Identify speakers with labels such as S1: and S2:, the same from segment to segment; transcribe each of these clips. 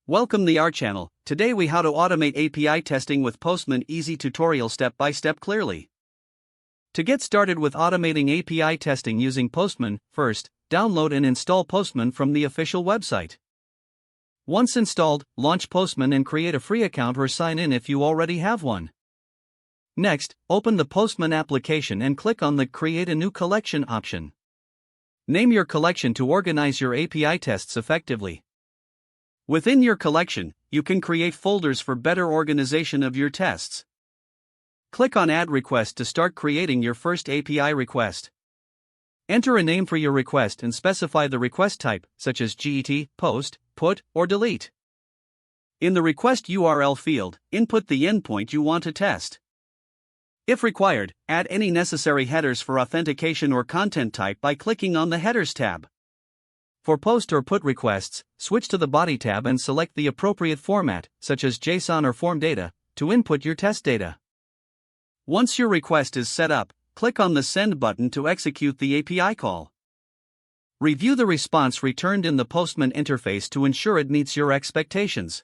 S1: Welcome to our channel. Today we how to automate API testing with Postman, easy tutorial step by step clearly. To get started with automating API testing using Postman, first, download and install Postman from the official website. Once installed, launch Postman and create a free account or sign in if you already have one. Next, open the Postman application and click on the Create a New Collection option. Name your collection to organize your API tests effectively. Within your collection, you can create folders for better organization of your tests. Click on Add Request to start creating your first API request. Enter a name for your request and specify the request type, such as GET, POST, PUT, or DELETE. In the request URL field, input the endpoint you want to test. If required, add any necessary headers for authentication or content type by clicking on the Headers tab. For POST or PUT requests, switch to the Body tab and select the appropriate format, such as JSON or form data, to input your test data. Once your request is set up, click on the Send button to execute the API call. Review the response returned in the Postman interface to ensure it meets your expectations.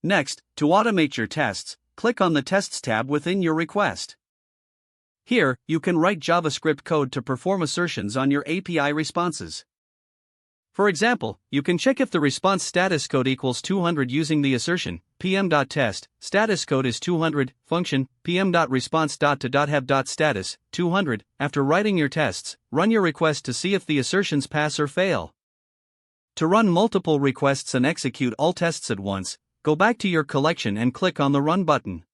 S1: Next, to automate your tests, click on the Tests tab within your request. Here, you can write JavaScript code to perform assertions on your API responses. For example, you can check if the response status code equals 200 using the assertion pm.test, status code is 200, function pm.response.to.have.status 200. After writing your tests, run your request to see if the assertions pass or fail. To run multiple requests and execute all tests at once, go back to your collection and click on the Run button.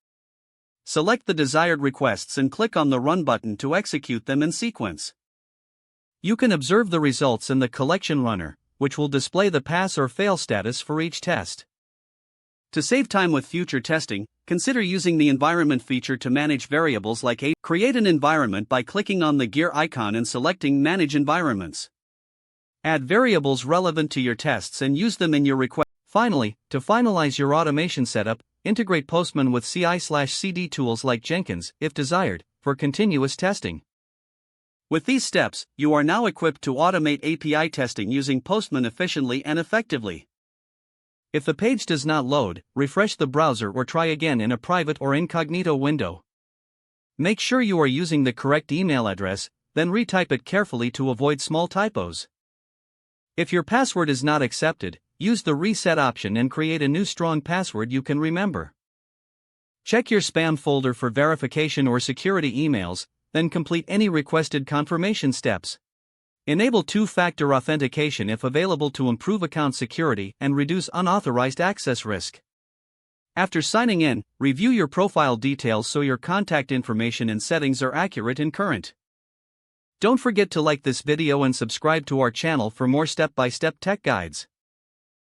S1: Select the desired requests and click on the Run button to execute them in sequence. You can observe the results in the collection runner, which will display the pass or fail status for each test. To save time with future testing, consider using the environment feature to manage variables like create an environment by clicking on the gear icon and selecting Manage Environments. Add variables relevant to your tests and use them in your request. Finally, to finalize your automation setup, integrate Postman with CI/CD tools like Jenkins, if desired, for continuous testing. With these steps, you are now equipped to automate API testing using Postman efficiently and effectively. If the page does not load, refresh the browser or try again in a private or incognito window. Make sure you are using the correct email address, then retype it carefully to avoid small typos. If your password is not accepted, use the reset option and create a new strong password you can remember. Check your spam folder for verification or security emails, then complete any requested confirmation steps. Enable two-factor authentication if available to improve account security and reduce unauthorized access risk. After signing in, review your profile details so your contact information and settings are accurate and current. Don't forget to like this video and subscribe to our channel for more step-by-step tech guides.